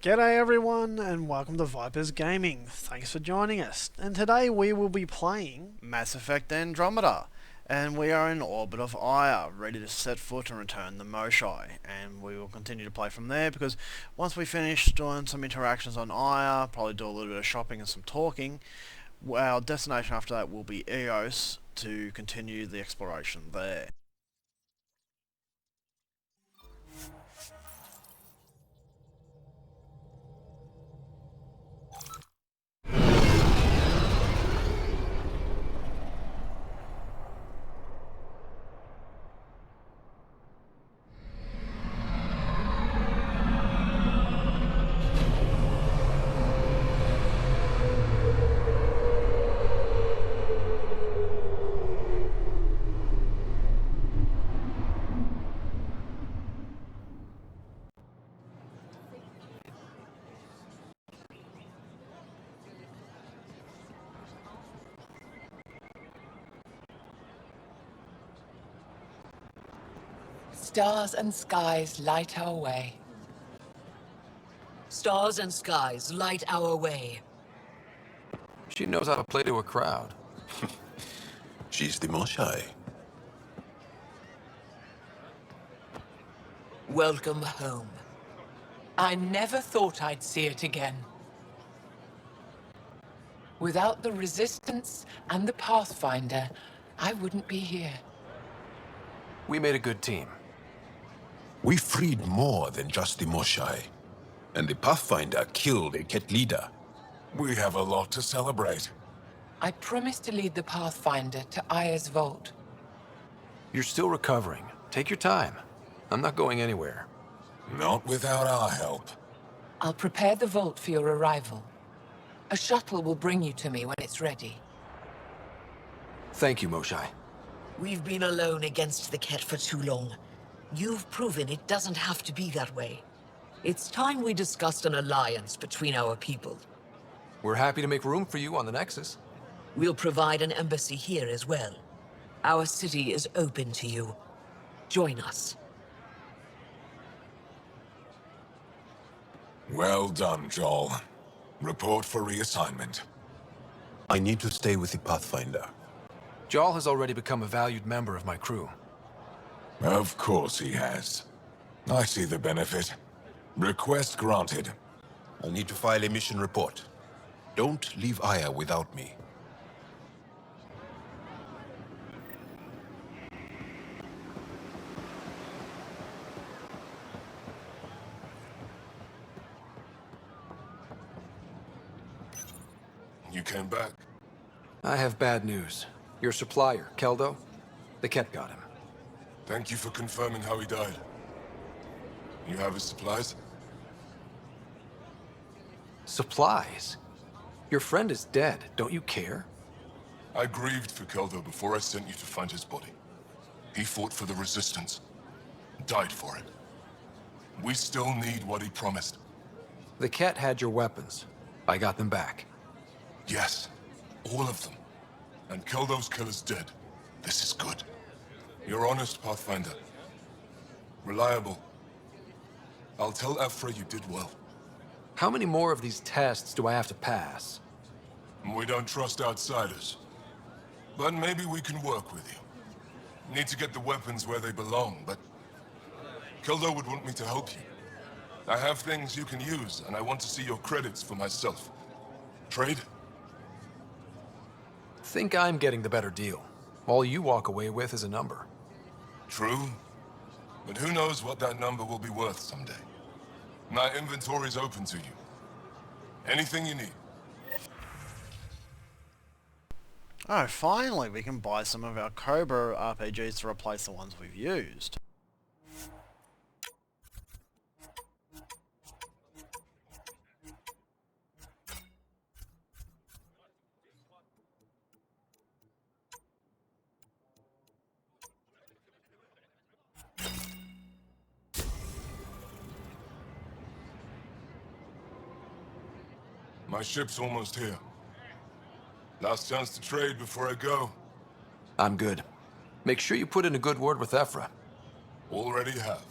G'day everyone and welcome to Vipers Gaming. Thanks for joining us. And today we will be playing Mass Effect Andromeda, and we are in orbit of Aya, ready to set foot and return the Moshi. And we will continue to play from there because once we finish doing some interactions on Aya, probably do a little bit of shopping and some talking, our destination after that will be Eos to continue the exploration there. Stars and skies light our way. Stars and skies light our way. She knows how to play to a crowd. She's the Moshi. Welcome home. I never thought I'd see it again. Without the Resistance and the Pathfinder, I wouldn't be here. We made a good team. We freed more than just the Moshi. And the Pathfinder killed a Ket leader. We have a lot to celebrate. I promised to lead the Pathfinder to Aya's vault. You're still recovering. Take your time. I'm not going anywhere. Not without our help. I'll prepare the vault for your arrival. A shuttle will bring you to me when it's ready. Thank you, Moshi. We've been alone against the Ket for too long. You've proven it doesn't have to be that way. It's time we discussed an alliance between our people. We're happy to make room for you on the Nexus. We'll provide an embassy here as well. Our city is open to you. Join us. Well done, Joel. Report for reassignment. I need to stay with the Pathfinder. Jarl has already become a valued member of my crew. Of course he has. I see the benefit. Request granted. I'll need to file a mission report. Don't leave Aya without me. You came back? I have bad news. Your supplier, Keldo, the Ket got him. Thank you for confirming how he died. You have his supplies? Supplies? Your friend is dead. Don't you care? I grieved for Keldo before I sent you to find his body. He fought for the Resistance. Died for it. We still need what he promised. The Ket had your weapons. I got them back. Yes, all of them. And Keldo's killer's dead. This is good. You're honest, Pathfinder. Reliable. I'll tell Ephra you did well. How many more of these tests do I have to pass? We don't trust outsiders. But maybe we can work with you. Need to get the weapons where they belong, but... Keldo would want me to help you. I have things you can use, and I want to see your credits for myself. Trade? Think I'm getting the better deal. All you walk away with is a number. True. But who knows what that number will be worth someday. My inventory's open to you. Anything you need. Oh, finally we can buy some of our Cobra RPGs to replace the ones we've used. My ship's almost here. Last chance to trade before I go. I'm good. Make sure you put in a good word with Ephra. Already have.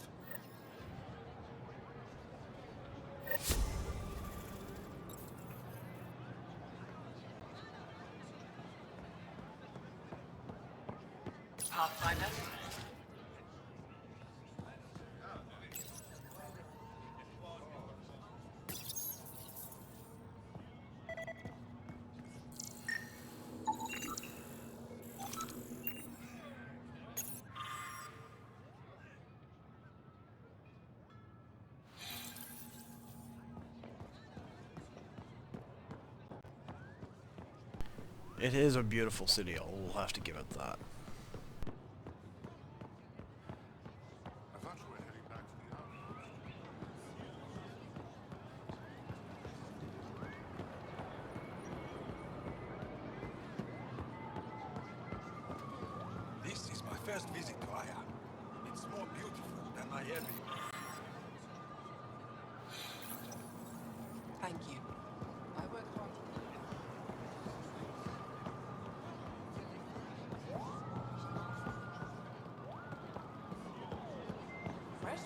Pathfinder. It is a beautiful city, I will have to give it that. This is my first visit to Aya. It's more beautiful than I ever. Thank you. I work hard.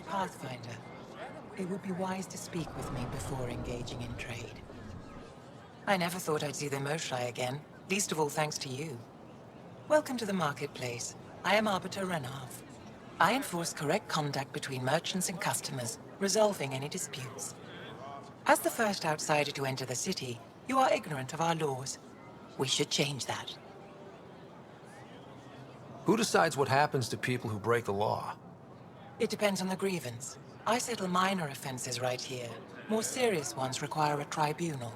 Pathfinder, it would be wise to speak with me before engaging in trade. I never thought I'd see the Moshi again, least of all thanks to you. Welcome to the marketplace. I am Arbiter Renav. I enforce correct conduct between merchants and customers, resolving any disputes. As the first outsider to enter the city, you are ignorant of our laws. We should change that. Who decides what happens to people who break the law? It depends on the grievance. I settle minor offenses right here. More serious ones require a tribunal.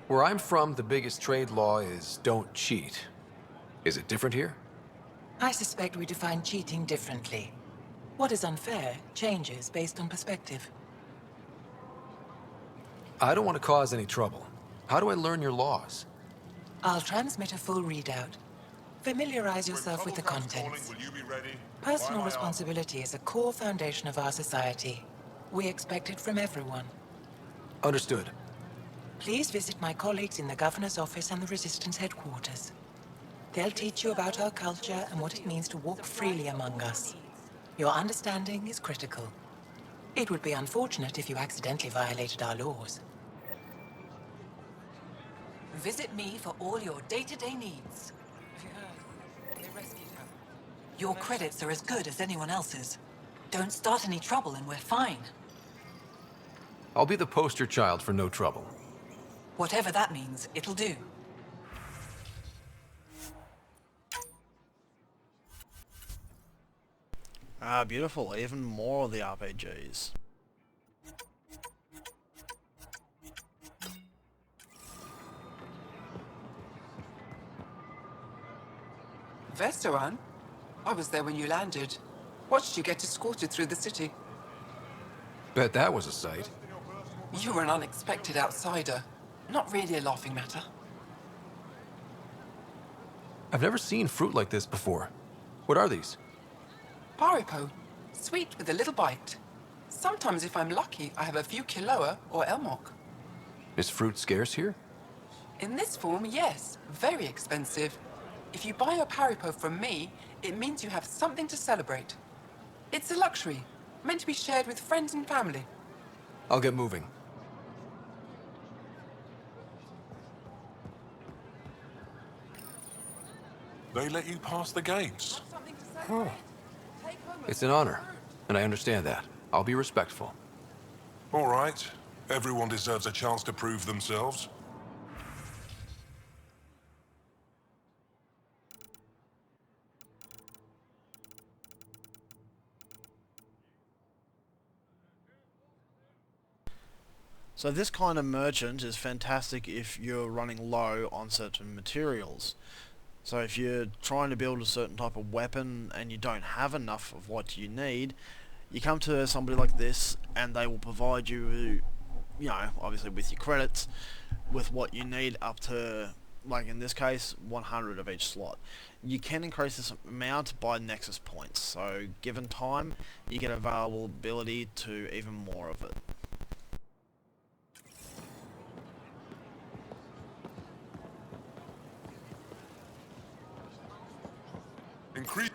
Where I'm from, the biggest trade law is don't cheat. Is it different here? I suspect we define cheating differently. What is unfair changes based on perspective. I don't want to cause any trouble. How do I learn your laws? I'll transmit a full readout. Familiarize yourself with the contents. Personal responsibility is a core foundation of our society. We expect it from everyone. Understood. Please visit my colleagues in the Governor's office and the Resistance headquarters. They'll teach you about our culture and what it means to walk freely among us. Your understanding is critical. It would be unfortunate if you accidentally violated our laws. Visit me for all your day-to-day needs. Have you heard? They rescued her. Your credits are as good as anyone else's. Don't start any trouble and we're fine. I'll be the poster child for no trouble. Whatever that means, it'll do. Ah, beautiful. Even more of the RPGs. Vestaran? I was there when you landed. Watched you get escorted through the city. Bet that was a sight. You were an unexpected outsider. Not really a laughing matter. I've never seen fruit like this before. What are these? Paripo. Sweet with a little bite. Sometimes if I'm lucky, I have a few Kiloa or Elmok. Is fruit scarce here? In this form, yes. Very expensive. If you buy a Paripo from me, it means you have something to celebrate. It's a luxury, meant to be shared with friends and family. I'll get moving. They let you pass the gates. It's an honor, and I understand that. I'll be respectful. All right. Everyone deserves a chance to prove themselves. So this kind of merchant is fantastic if you're running low on certain materials. So if you're trying to build a certain type of weapon and you don't have enough of what you need, you come to somebody like this and they will provide you, you know, obviously with your credits, with what you need up to, like in this case, 100 of each slot. You can increase this amount by Nexus points, so given time, you get availability to even more of it. Increase.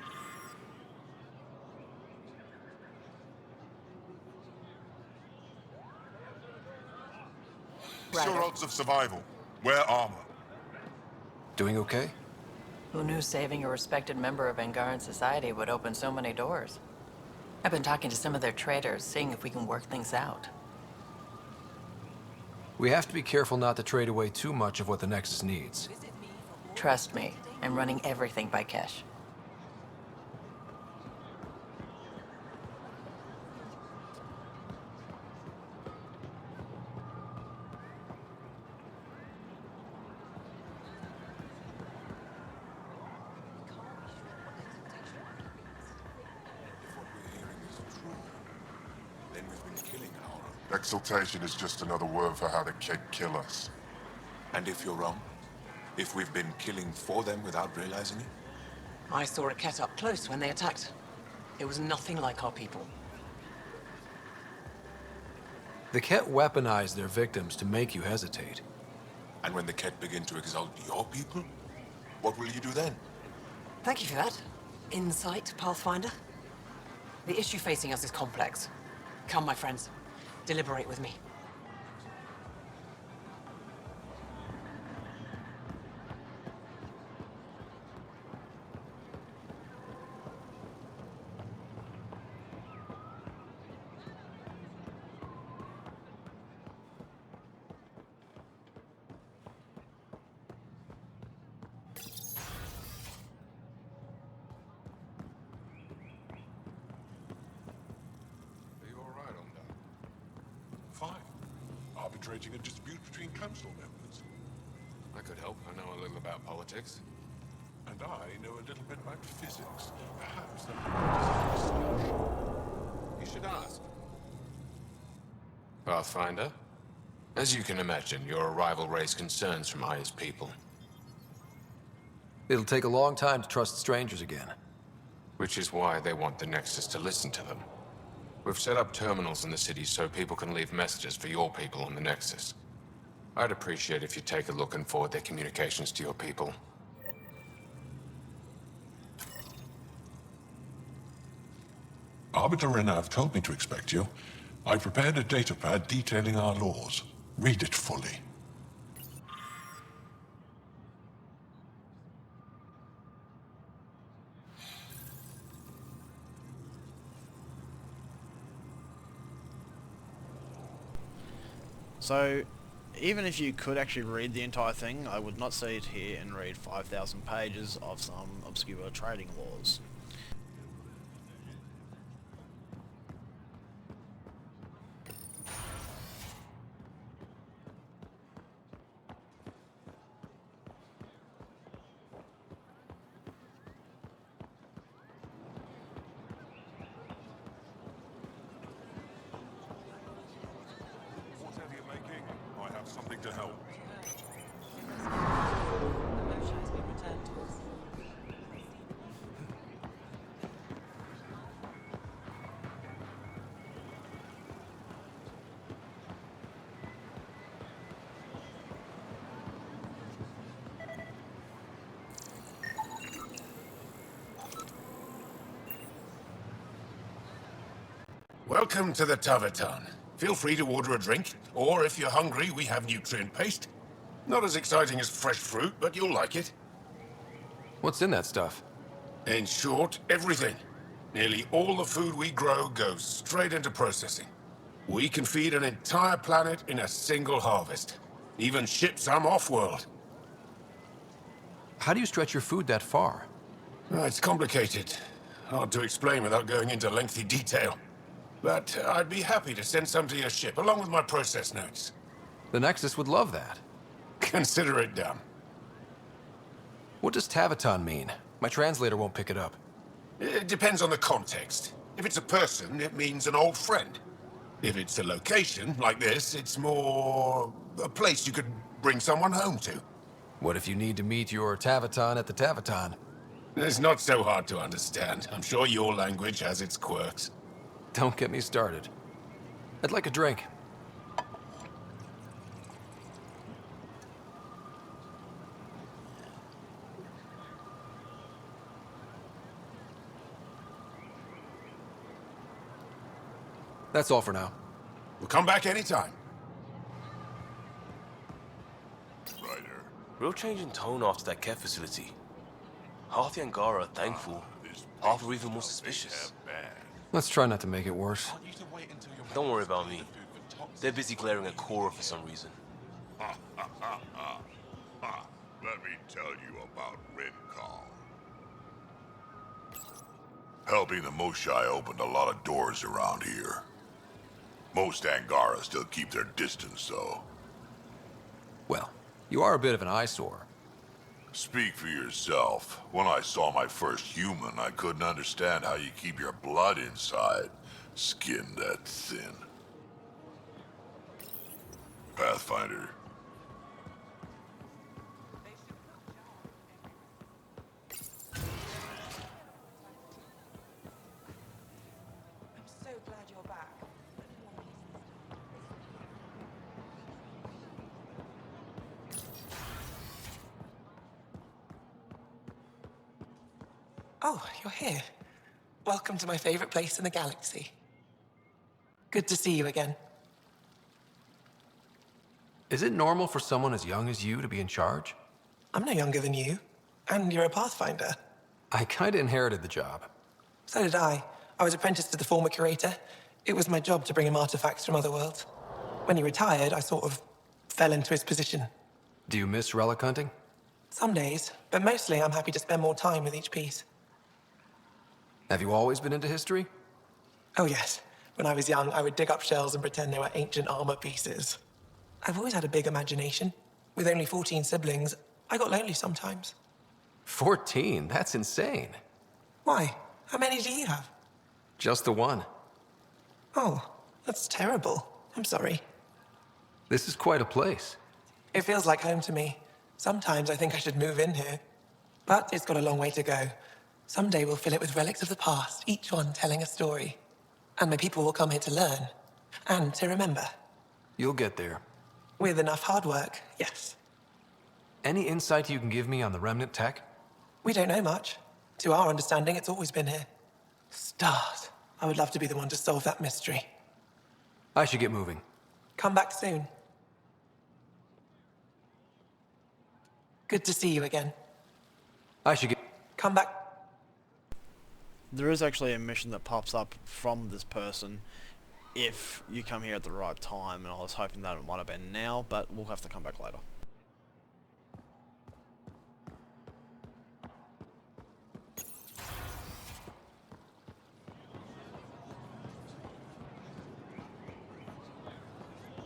Your odds of survival. Wear armor. Doing okay? Who knew saving a respected member of Angaran society would open so many doors? I've been talking to some of their traders, seeing if we can work things out. We have to be careful not to trade away too much of what the Nexus needs. Trust me, I'm running everything by Kesh. Then we've been killing our... Exaltation is just another word for how the Kett kill us. And if you're wrong? If we've been killing for them without realizing it? I saw a Kett up close when they attacked. It was nothing like our people. The Kett weaponize their victims to make you hesitate. And when the Kett begin to exalt your people, what will you do then? Thank you for that. Insight, Pathfinder. The issue facing us is complex. Come, my friends. Deliberate with me. Are you all right on that? Fine. Arbitrating a dispute between council members. I could help. I know a little about politics. And I know a little bit about physics. Perhaps that would be discussion. You should ask. Pathfinder, as you can imagine, your arrival raised concerns from Aya's people. It'll take a long time to trust strangers again. Which is why they want the Nexus to listen to them. We've set up terminals in the city so people can leave messages for your people on the Nexus. I'd appreciate if you take a look and forward their communications to your people. Arbiter Renav told me to expect you. I prepared a datapad detailing our laws. Read it fully. So, even if you could actually read the entire thing, I would not sit here and read 5,000 pages of some obscure trading laws. Whatever you're making, I have something to help. The Moshi has been returned to us. Welcome to the Taverton. Feel free to order a drink, or if you're hungry, we have nutrient paste. Not as exciting as fresh fruit, but you'll like it. What's in that stuff? In short, everything. Nearly all the food we grow goes straight into processing. We can feed an entire planet in a single harvest. Even ship some off-world. How do you stretch your food that far? It's complicated. Hard to explain without going into lengthy detail. But I'd be happy to send some to your ship, along with my process notes. The Nexus would love that. Consider it done. What does Taviton mean? My translator won't pick it up. It depends on the context. If it's a person, it means an old friend. If it's a location, like this, it's more... a place you could bring someone home to. What if you need to meet your Taviton at the Taviton? It's not so hard to understand. I'm sure your language has its quirks. Don't get me started. I'd like a drink. That's all for now. We'll come back anytime. Real change in tone after that care facility. Half the Angara are thankful. Half are even more suspicious. Let's try not to make it worse. Don't worry about me. They're busy glaring at Cora for some reason. Let me tell you about Redcall. Helping the Moshi opened a lot of doors around here. Most Angara still keep their distance, though. Well, you are a bit of an eyesore. Speak for yourself. When I saw my first human, I couldn't understand how you keep your blood inside. Skin that thin. Pathfinder. I'm so glad you're back. Oh, you're here. Welcome to my favorite place in the galaxy. Good to see you again. Is it normal for someone as young as you to be in charge? I'm no younger than you, and you're a Pathfinder. I kinda inherited the job. So did I. I was apprenticed to the former curator. It was my job to bring him artifacts from other worlds. When he retired, I sort of fell into his position. Do you miss relic hunting? Some days, but mostly I'm happy to spend more time with each piece. Have you always been into history? Oh yes. When I was young, I would dig up shells and pretend they were ancient armor pieces. I've always had a big imagination. With only 14 siblings, I got lonely sometimes. 14? That's insane. Why? How many do you have? Just the one. Oh, that's terrible. I'm sorry. This is quite a place. It feels like home to me. Sometimes I think I should move in here. But it's got a long way to go. Someday we'll fill it with relics of the past, each one telling a story. And my people will come here to learn. And to remember. You'll get there. With enough hard work, yes. Any insight you can give me on the remnant tech? We don't know much. To our understanding, it's always been here. Stars. I would love to be the one to solve that mystery. I should get moving. Come back soon. Good to see you again. I should get... Come back. There is actually a mission that pops up from this person if you come here at the right time, and I was hoping that it might have been now, but we'll have to come back later.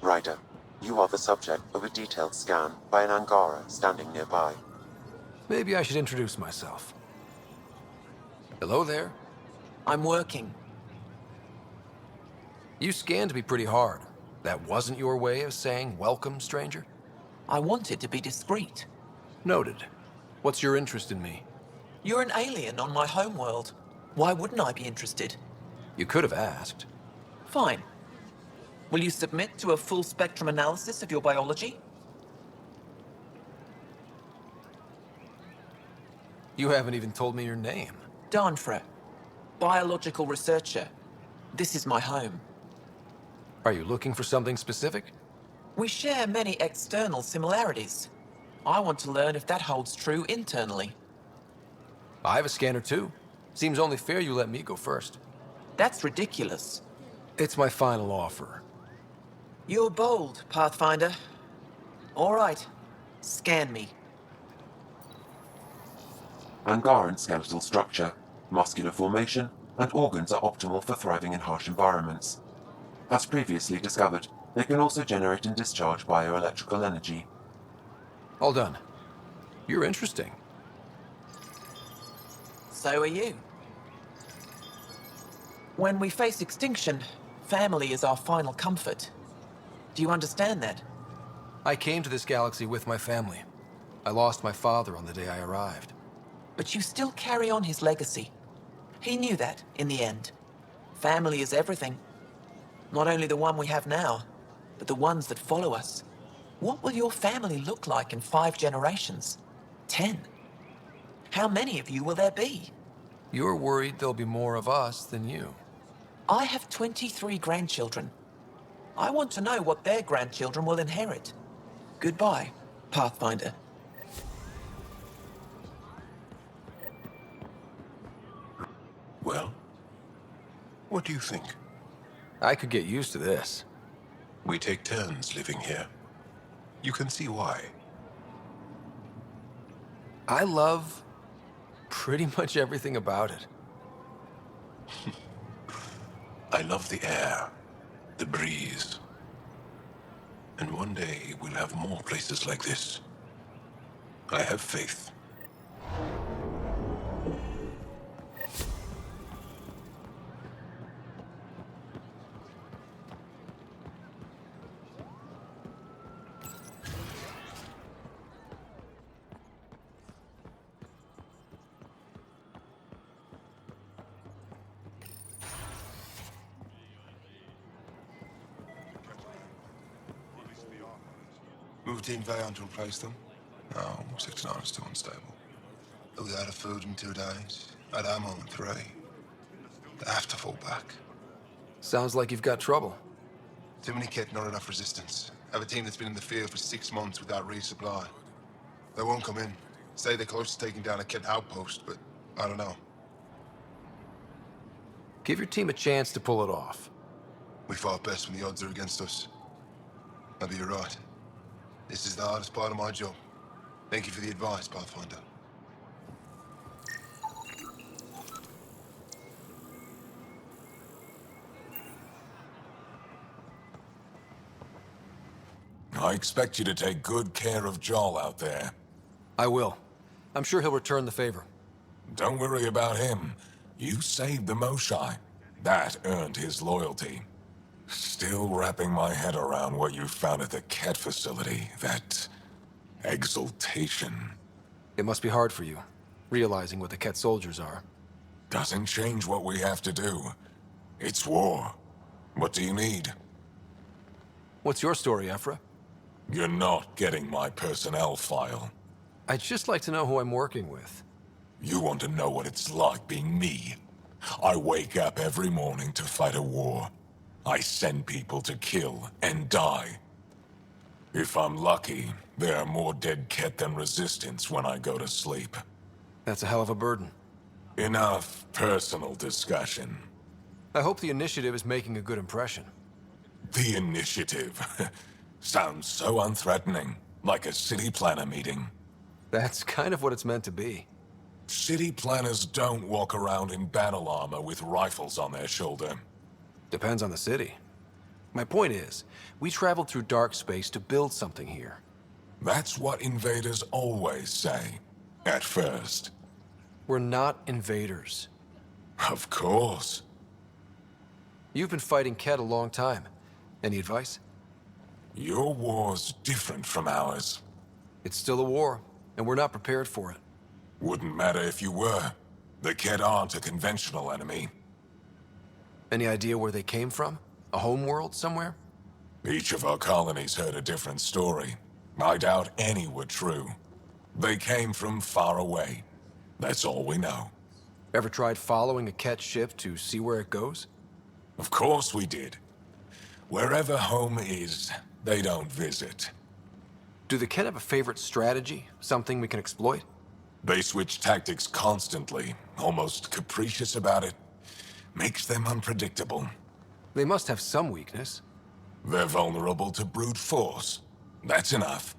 Ryder, you are the subject of a detailed scan by an Angara standing nearby. Maybe I should introduce myself. Hello there. I'm working. You scanned me pretty hard. That wasn't your way of saying welcome, stranger? I wanted to be discreet. Noted. What's your interest in me? You're an alien on my homeworld. Why wouldn't I be interested? You could have asked. Fine. Will you submit to a full spectrum analysis of your biology? You haven't even told me your name. Darnfra. Biological researcher. This is my home. Are you looking for something specific? We share many external similarities. I want to learn if that holds true internally. I have a scanner too. Seems only fair you let me go first. That's ridiculous. It's my final offer. You're bold, Pathfinder. All right. Scan me. Angaran skeletal structure, muscular formation, and organs are optimal for thriving in harsh environments. As previously discovered, they can also generate and discharge bioelectrical energy. All done. You're interesting. So are you. When we face extinction, family is our final comfort. Do you understand that? I came to this galaxy with my family. I lost my father on the day I arrived. But you still carry on his legacy. He knew that, in the end. Family is everything. Not only the one we have now, but the ones that follow us. What will your family look like in 5 generations? 10? How many of you will there be? You're worried there'll be more of us than you. I have 23 grandchildren. I want to know what their grandchildren will inherit. Goodbye, Pathfinder. What do you think? I could get used to this. We take turns living here. You can see why. I love pretty much everything about it. I love the air, the breeze. And one day we'll have more places like this. I have faith. Move Team Vayon to replace them. No, 69 is too unstable. They'll be out of food in 2 days. Out of ammo in 3. They have to fall back. Sounds like you've got trouble. Too many kit, not enough resistance. Have a team that's been in the field for 6 months without resupply. They won't come in. Say they're close to taking down a kit outpost, but I don't know. Give your team a chance to pull it off. We fought best when the odds are against us. Maybe you're right. This is the hardest part of my job. Thank you for the advice, Pathfinder. I expect you to take good care of Joel out there. I will. I'm sure he'll return the favor. Don't worry about him. You saved the Moshi. That earned his loyalty. Still wrapping my head around what you found at the Ket facility. That exultation. It must be hard for you, realizing what the Ket soldiers are. Doesn't change what we have to do. It's war. What do you need? What's your story, Ephra? You're not getting my personnel file. I'd just like to know who I'm working with. You want to know what it's like being me? I wake up every morning to fight a war. I send people to kill and die. If I'm lucky, there are more dead Ket than resistance when I go to sleep. That's a hell of a burden. Enough personal discussion. I hope the initiative is making a good impression. The initiative. Sounds so unthreatening, like a city planner meeting. That's kind of what it's meant to be. City planners don't walk around in battle armor with rifles on their shoulder. Depends on the city. My point is, we traveled through dark space to build something here. That's what invaders always say. At first. We're not invaders. Of course. You've been fighting Ket a long time. Any advice? Your war's different from ours. It's still a war, and we're not prepared for it. Wouldn't matter if you were. The Ket aren't a conventional enemy. Any idea where they came from? A homeworld somewhere? Each of our colonies heard a different story. I doubt any were true. They came from far away. That's all we know. Ever tried following a Ket ship to see where it goes? Of course we did. Wherever home is, they don't visit. Do the Ket have a favorite strategy? Something we can exploit? They switch tactics constantly, almost capricious about it. Makes them unpredictable. They must have some weakness. They're vulnerable to brute force. That's enough.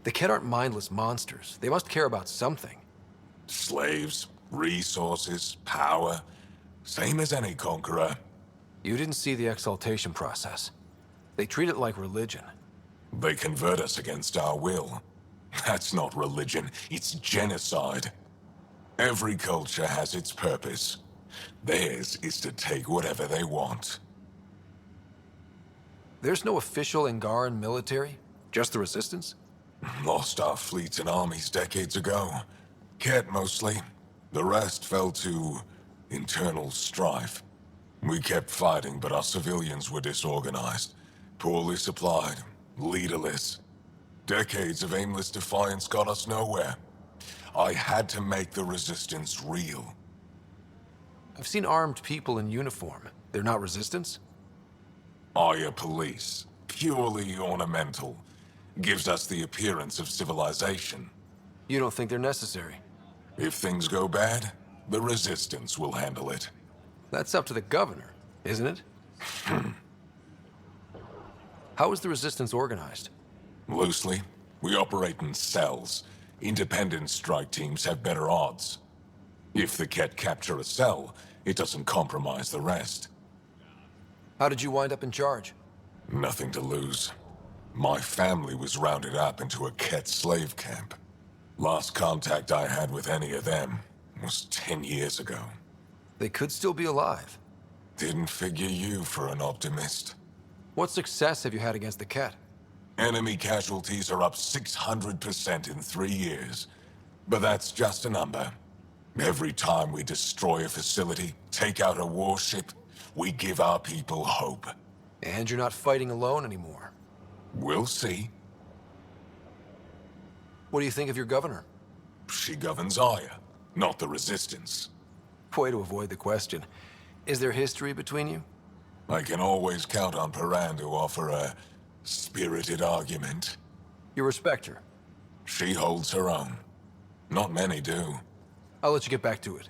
The Ket aren't mindless monsters. They must care about something. Slaves, resources, power. Same as any conqueror. You didn't see the exaltation process. They treat it like religion. They convert us against our will. That's not religion, it's genocide. Every culture has its purpose. Theirs is to take whatever they want. There's no official Angaran military? Just the Resistance? Lost our fleets and armies decades ago. Ket mostly. The rest fell to internal strife. We kept fighting, but our civilians were disorganized, poorly supplied, leaderless. Decades of aimless defiance got us nowhere. I had to make the Resistance real. I've seen armed people in uniform. They're not Resistance? Aya police, purely ornamental. Gives us the appearance of civilization. You don't think they're necessary? If things go bad, the Resistance will handle it. That's up to the governor, isn't it? How is the resistance organized? Loosely, we operate in cells. Independent strike teams have better odds. If the Ket capture a cell, it doesn't compromise the rest. How did you wind up in charge? Nothing to lose. My family was rounded up into a Ket slave camp. Last contact I had with any of them was 10 years ago. They could still be alive. Didn't figure you for an optimist. What success have you had against the Ket? Enemy casualties are up 600% in 3 years. But that's just a number. Every time we destroy a facility, take out a warship, we give our people hope. And you're not fighting alone anymore. We'll see. What do you think of your governor? She governs Aya, not the Resistance. Way to avoid the question. Is there history between you? I can always count on Paran to offer a spirited argument. You respect her? She holds her own. Not many do. I'll let you get back to it.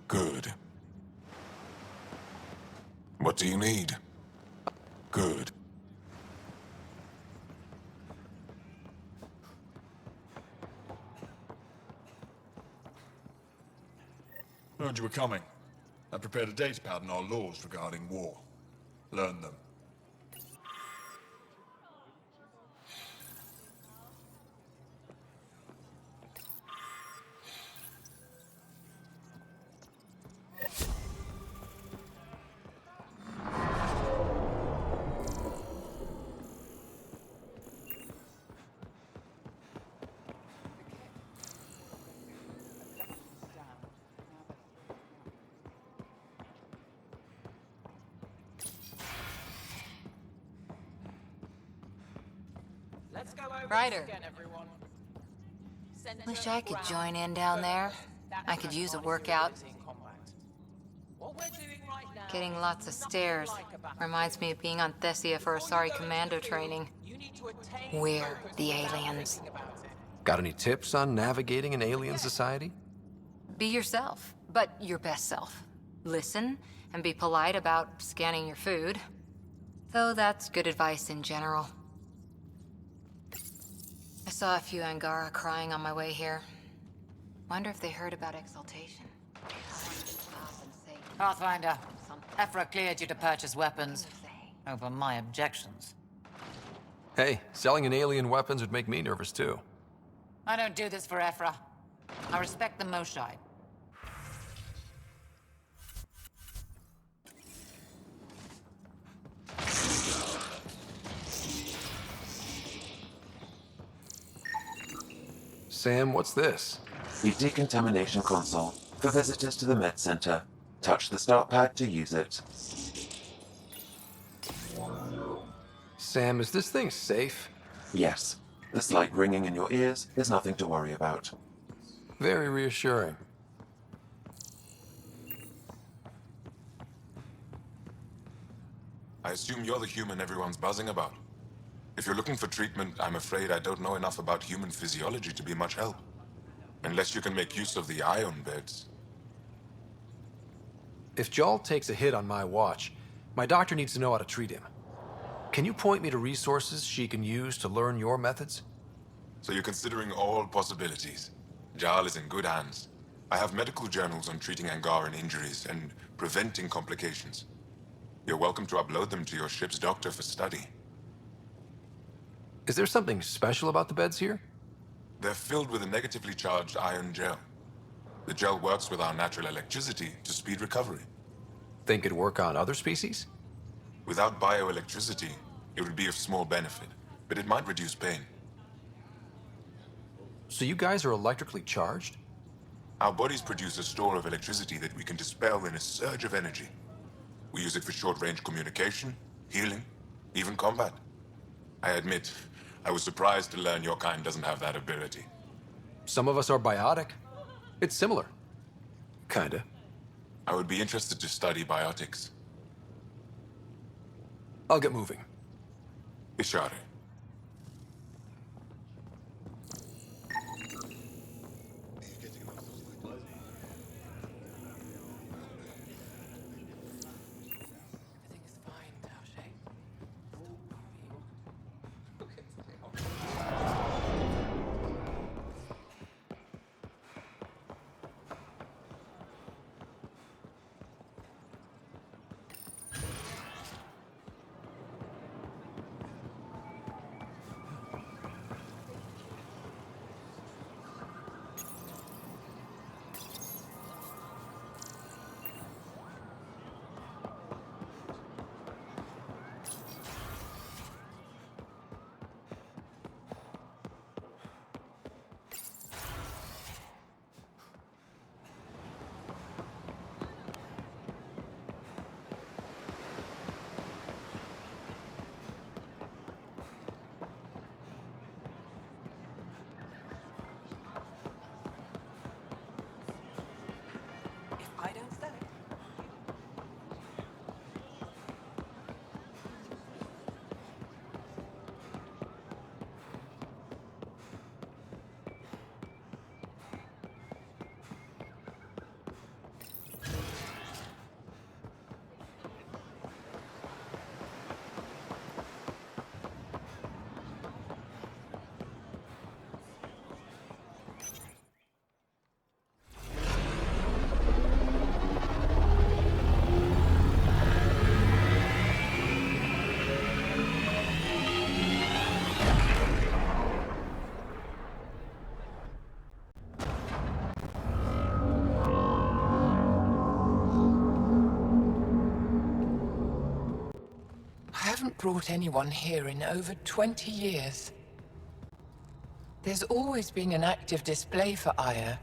Good. What do you need? Good. Heard you were coming. I prepared a datapad on our laws regarding war. Learn them. Ryder. Wish I could join in down there. I could use a workout. Getting lots of stairs. Reminds me of being on Thessia for Asari commando training. We're the aliens. Got any tips on navigating an alien society? Be yourself, but your best self. Listen and be polite about scanning your food. Though that's good advice in general. I saw a few Angara crying on my way here. Wonder if they heard about exaltation. Pathfinder, Ephra cleared you to purchase weapons. Over my objections. Hey, selling an alien weapons would make me nervous too. I don't do this for Ephra. I respect the Moshi. Sam, what's this? The decontamination console for visitors to the med center. Touch the start pad to use it. Sam, is this thing safe? Yes. The slight ringing in your ears is nothing to worry about. Very reassuring. I assume you're the human everyone's buzzing about. If you're looking for treatment, I'm afraid I don't know enough about human physiology to be much help. Unless you can make use of the ion beds. If Jal takes a hit on my watch, my doctor needs to know how to treat him. Can you point me to resources she can use to learn your methods? So you're considering all possibilities. Jal is in good hands. I have medical journals on treating Angaran injuries and preventing complications. You're welcome to upload them to your ship's doctor for study. Is there something special about the beds here? They're filled with a negatively charged ion gel. The gel works with our natural electricity to speed recovery. Think it'd work on other species? Without bioelectricity, it would be of small benefit, but it might reduce pain. So you guys are electrically charged? Our bodies produce a store of electricity that we can dispel in a surge of energy. We use it for short-range communication, healing, even combat. I admit, I was surprised to learn your kind doesn't have that ability. Some of us are biotic. It's similar. Kinda. I would be interested to study biotics. I'll get moving. Ishari. brought anyone here in over 20 years. There's always been an active display for Aya,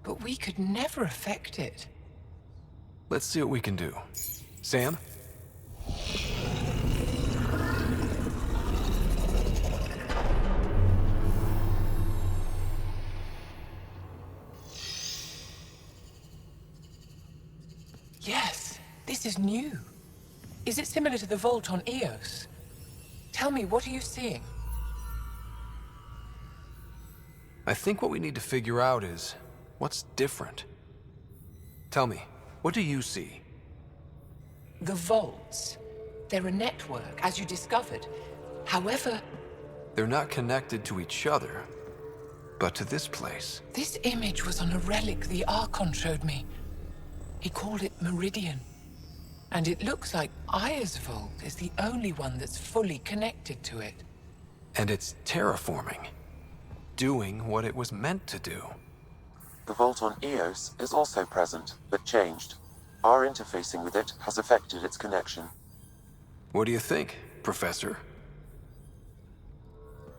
but we could never affect it. Let's see what we can do. Sam? Yes, this is new. Is it similar to the vault on Eos? Tell me, what are you seeing? I think what we need to figure out is what's different. Tell me, what do you see? The vaults. They're a network, as you discovered. However, They're not connected to each other, but to this place. this image was on a relic the Archon showed me. He called it Meridian. And it looks like Aya's vault is the only one that's fully connected to it. And it's terraforming. Doing what it was meant to do. The vault on Eos is also present, but changed. Our interfacing with it has affected its connection. What do you think, Professor?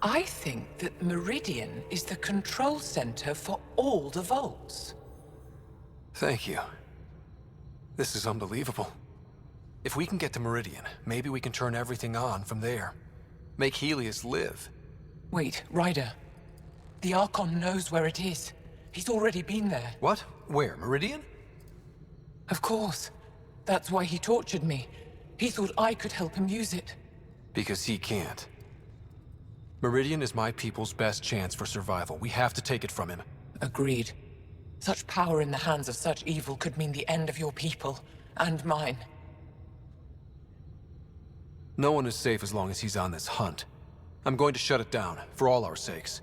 I think that Meridian is the control center for all the vaults. Thank you. This is unbelievable. If we can get to Meridian, maybe we can turn everything on from there. Make Helios live. Wait, Ryder. The Archon knows where it is. He's already been there. What? Where? Meridian? Of course. That's why he tortured me. He thought I could help him use it. Because he can't. Meridian is my people's best chance for survival. We have to take it from him. Agreed. Such power in the hands of such evil could mean the end of your people, and mine. No one is safe as long as he's on this hunt. I'm going to shut it down, for all our sakes.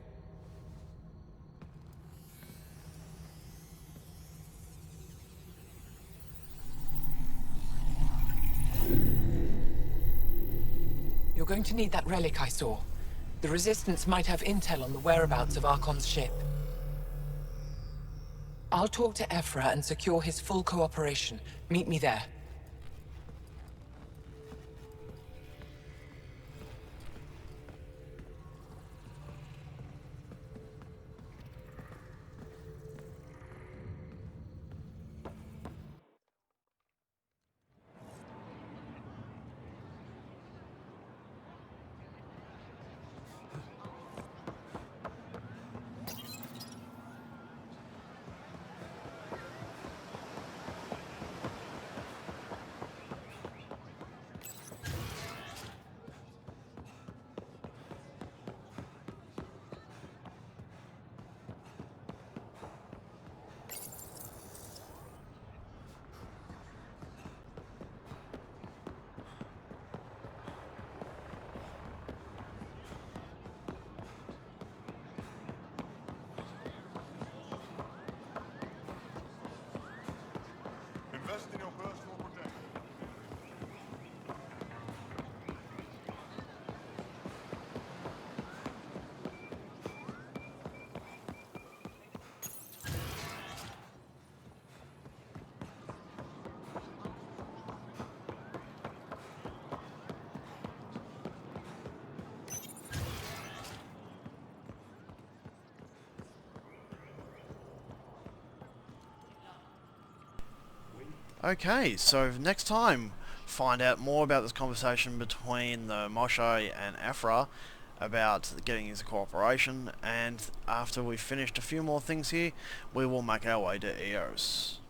You're going to need that relic I saw. The Resistance might have intel on the whereabouts of Archon's ship. I'll talk to Ephra and secure his full cooperation. Meet me there. Invest in your personal protection. Okay, so next time, find out more about this conversation between the Moshi and Ephra about getting his cooperation, and after we've finished a few more things here, we will make our way to Eos.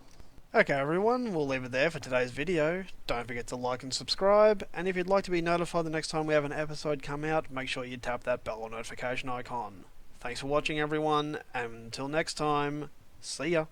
Okay everyone, we'll leave it there for today's video. Don't forget to like and subscribe, and if you'd like to be notified the next time we have an episode come out, make sure you tap that bell or notification icon. Thanks for watching everyone, and until next time, see ya.